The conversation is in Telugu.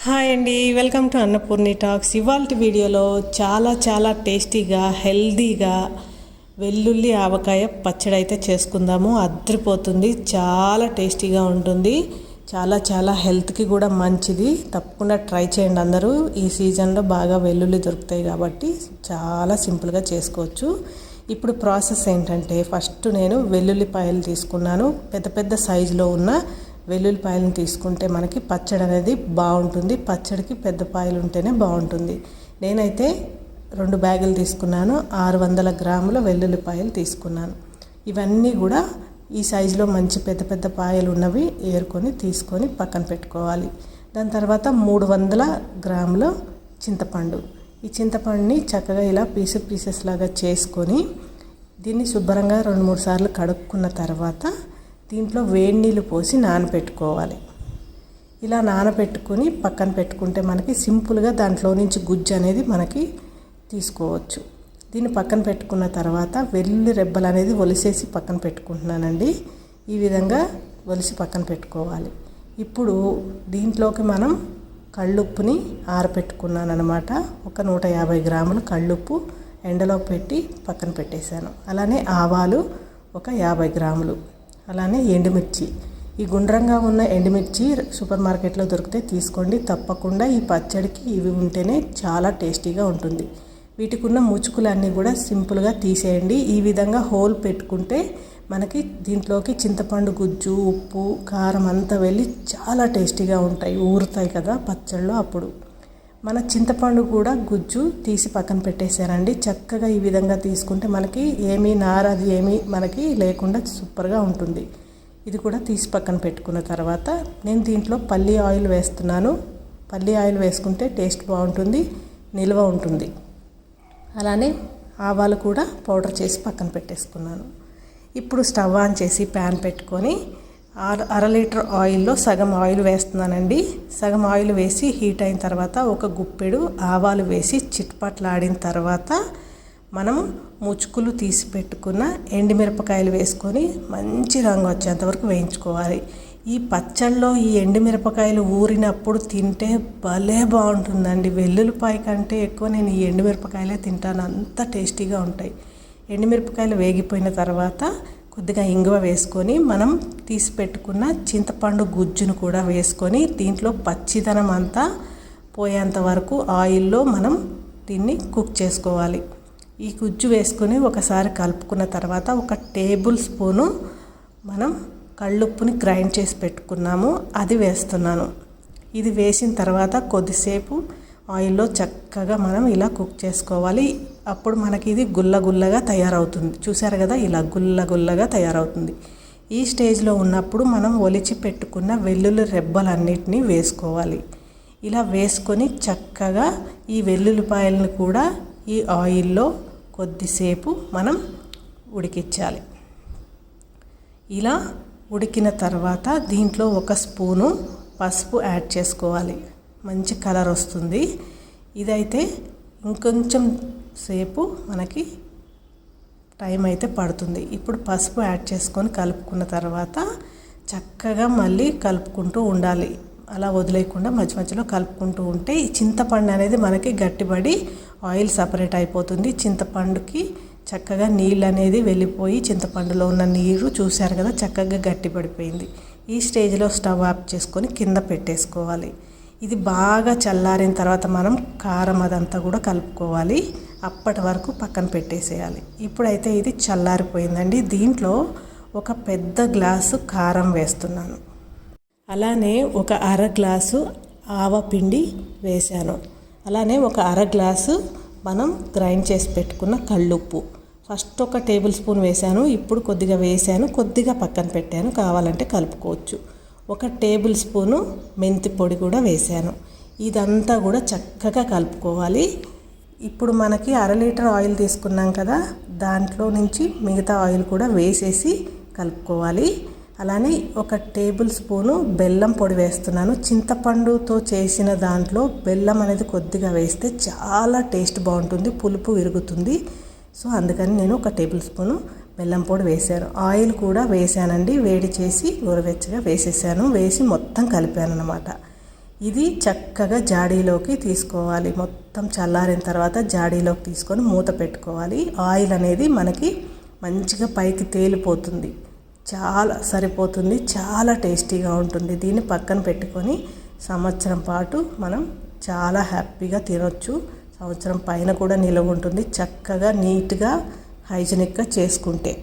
హాయ్ అండి, వెల్కమ్ టు అన్నపూర్ణి టాక్స్. ఇవాళ వీడియోలో చాలా టేస్టీగా హెల్దీగా వెల్లుల్లి ఆవకాయ పచ్చడి అయితే చేసుకుందాము. అద్రిపోతుంది, చాలా టేస్టీగా ఉంటుంది, చాలా హెల్త్కి కూడా మంచిది. తప్పకుండా ట్రై చేయండి అందరూ. ఈ సీజన్లో బాగా వెల్లుల్లి దొరుకుతాయి కాబట్టి చాలా సింపుల్గా చేసుకోవచ్చు. ఇప్పుడు ప్రాసెస్ ఏంటంటే, ఫస్ట్ నేను వెల్లుల్లిపాయలు తీసుకున్నాను. పెద్ద సైజులో ఉన్న వెల్లుల్లిపాయలను తీసుకుంటే మనకి పచ్చడి అనేది బాగుంటుంది. పచ్చడికి పెద్ద పాయలు ఉంటేనే బాగుంటుంది. నేనైతే 2 బ్యాగులు తీసుకున్నాను. 600 గ్రాముల వెల్లుల్లిపాయలు తీసుకున్నాను. ఇవన్నీ కూడా ఈ సైజులో మంచి పెద్ద పాయలు ఉన్నవి ఏరుకొని తీసుకొని పక్కన పెట్టుకోవాలి. దాని తర్వాత 300 గ్రాముల చింతపండు. ఈ చింతపండుని చక్కగా ఇలా పీసెస్ లాగా చేసుకొని దీన్ని శుభ్రంగా 2-3 సార్లు కడుక్కున్న తర్వాత దీంట్లో వేడి నీళ్ళు పోసి నానబెట్టుకోవాలి. ఇలా నానబెట్టుకొని పక్కన పెట్టుకుంటే మనకి సింపుల్గా దాంట్లో నుంచి గుజ్జు అనేది మనకి తీసుకోవచ్చు. దీన్ని పక్కన పెట్టుకున్న తర్వాత వెల్లుల్లి రెబ్బలు అనేది ఒలిసేసి పక్కన పెట్టుకుంటున్నానండి. ఈ విధంగా ఒలిసి పక్కన పెట్టుకోవాలి. ఇప్పుడు దీంట్లోకి మనం కళ్ళుప్పుని ఆరబెట్టుకున్నాను అనమాట. ఒక 150 గ్రాముల కళ్ళుప్పు ఎండలో పెట్టి పక్కన పెట్టేశాను. అలానే ఆవాలు ఒక 50 గ్రాములు, అలానే ఎండుమిర్చి. ఈ గుండ్రంగా ఉన్న ఎండుమిర్చి సూపర్ మార్కెట్లో దొరికితే తీసుకోండి. తప్పకుండా ఈ పచ్చడికి ఇవి ఉంటేనే చాలా టేస్టీగా ఉంటుంది. వీటికి ఉన్న ముచ్చుకులన్నీ కూడా సింపుల్గా తీసేయండి. ఈ విధంగా హోల్ పెట్టుకుంటే మనకి దీంట్లోకి చింతపండు గుజ్జు, ఉప్పు, కారం అంతా వెళ్ళి చాలా టేస్టీగా ఉంటాయి, ఊరుతాయి కదా పచ్చళ్ళు. అప్పుడు మన చింతపండు కూడా గుజ్జు తీసి పక్కన పెట్టేశారండి. చక్కగా ఈ విధంగా తీసుకుంటే మనకి ఏమీ నారది ఏమీ మనకి లేకుండా సూపర్గా ఉంటుంది. ఇది కూడా తీసి పక్కన పెట్టుకున్న తర్వాత నేను దీంట్లో పల్లి ఆయిల్ వేస్తున్నాను. పల్లి ఆయిల్ వేసుకుంటే టేస్ట్ బాగుంటుంది, నిల్వ ఉంటుంది. అలానే ఆవాలు కూడా పౌడర్ చేసి పక్కన పెట్టేసుకున్నాను. ఇప్పుడు స్టవ్ ఆన్ చేసి ప్యాన్ పెట్టుకొని 1/2 లీటర్ ఆయిల్లో సగం ఆయిల్ వేస్తున్నానండి. సగం ఆయిల్ వేసి హీట్ అయిన తర్వాత ఒక గుప్పెడు ఆవాలు వేసి చిట్పట్లాడిన తర్వాత మనం ముచ్చుకులు తీసి పెట్టుకున్న ఎండుమిరపకాయలు వేసుకొని మంచి రంగు వచ్చేంతవరకు వేయించుకోవాలి. ఈ పచ్చళ్ళలో ఈ ఎండుమిరపకాయలు ఊరినప్పుడు తింటే భలే బాగుంటుందండి. వెల్లుల్లిపాయ కంటే ఎక్కువ నేను ఈ ఎండుమిరపకాయలే తింటాను, అంత టేస్టీగా ఉంటాయి. ఎండుమిరపకాయలు వేగిపోయిన తర్వాత కొద్దిగా ఇంగువ వేసుకొని మనం తీసి పెట్టుకున్న చింతపండు గుజ్జును కూడా వేసుకొని దీంట్లో పచ్చిదనం అంతా పోయేంత వరకు ఆయిల్లో మనం దీన్ని కుక్ చేసుకోవాలి. ఈ గుజ్జు వేసుకొని ఒకసారి కలుపుకున్న తర్వాత 1 టేబుల్ స్పూను మనం కళ్ళుప్పుని గ్రైండ్ చేసి పెట్టుకున్నాము, అది వేస్తున్నాను. ఇది వేసిన తర్వాత కొద్దిసేపు ఆయిల్లో చక్కగా మనం ఇలా కుక్ చేసుకోవాలి. అప్పుడు మనకి ఇది గుల్లగా తయారవుతుంది. చూసారు కదా, ఇలా గుల్లగా తయారవుతుంది. ఈ స్టేజ్లో ఉన్నప్పుడు మనం ఒలిచి పెట్టుకున్న వెల్లుల్లి రెబ్బలన్నిటినీ వేసుకోవాలి. ఇలా వేసుకొని చక్కగా ఈ వెల్లుల్లిపాయలను కూడా ఈ ఆయిల్లో కొద్దిసేపు మనం ఉడికించాలి. ఇలా ఉడికిన తర్వాత దీంట్లో 1 స్పూను పసుపు యాడ్ చేసుకోవాలి. మంచి కలర్ వస్తుంది. ఇదైతే ఇంకొంచెం సేపు మనకి టైం అయితే పడుతుంది. ఇప్పుడు పసుపు యాడ్ చేసుకొని కలుపుకున్న తర్వాత చక్కగా మళ్ళీ కలుపుకుంటూ ఉండాలి. అలా వదిలేయకుండా మధ్యలో కలుపుకుంటూ ఉంటే ఈ చింతపండు అనేది మనకి గట్టిపడి ఆయిల్ సపరేట్ అయిపోతుంది. చింతపండుకి చక్కగా నీళ్ళు అనేది వెళ్ళిపోయి చింతపండులో ఉన్న నీరు చూశారు కదా చక్కగా గట్టిపడిపోయింది. ఈ స్టేజ్లో స్టవ్ ఆఫ్ చేసుకొని కింద పెట్టేసుకోవాలి. ఇది బాగా చల్లారిన తర్వాత మనం కారం అదంతా కూడా కలుపుకోవాలి. అప్పటి వరకు పక్కన పెట్టేసేయాలి. ఇప్పుడైతే ఇది చల్లారిపోయిందండి. దీంట్లో 1 పెద్ద గ్లాసు కారం వేస్తున్నాను. అలానే 1/2 గ్లాసు ఆవపిండి వేశాను. అలానే 1/2 గ్లాసు మనం గ్రైండ్ చేసి పెట్టుకున్న కళ్ళుప్పు. ఫస్ట్ 1 టేబుల్ స్పూన్ వేశాను, ఇప్పుడు కొద్దిగా వేశాను, కొద్దిగా పక్కన పెట్టాను, కావాలంటే కలుపుకోవచ్చు. 1 టేబుల్ స్పూను మెంతి పొడి కూడా వేశాను. ఇదంతా కూడా చక్కగా కలుపుకోవాలి. ఇప్పుడు మనకి 1/2 లీటర్ ఆయిల్ తీసుకున్నాం కదా, దాంట్లో నుంచి మిగతా ఆయిల్ కూడా వేసేసి కలుపుకోవాలి. అలానే 1 టేబుల్ స్పూను బెల్లం పొడి వేస్తున్నాను. చింతపండుతో చేసిన దాంట్లో బెల్లం అనేది కొద్దిగా వేస్తే చాలా టేస్ట్ బాగుంటుంది, పులుపు విరుగుతుంది. సో అందుకని నేను 1 టేబుల్ స్పూను బెల్లం పొడి వేశాను. ఆయిల్ కూడా వేసానండి, వేడి చేసి గోరువెచ్చగా వేసేసాను. వేసి మొత్తం కలిపాను అన్నమాట. ఇది చక్కగా జాడీలోకి తీసుకోవాలి. మొత్తం చల్లారిన తర్వాత జాడీలోకి తీసుకొని మూత పెట్టుకోవాలి. ఆయిల్ అనేది మనకి మంచిగా పైకి తేలిపోతుంది. చాలా సరిపోతుంది, చాలా టేస్టీగా ఉంటుంది. దీన్ని పక్కన పెట్టుకొని సంవత్సరం పాటు మనం చాలా హ్యాపీగా తినొచ్చు. సంవత్సరం పైన కూడా నిలవ ఉంటుంది, చక్కగా నీట్గా హైజెనిక్గా చేసుకుంటే.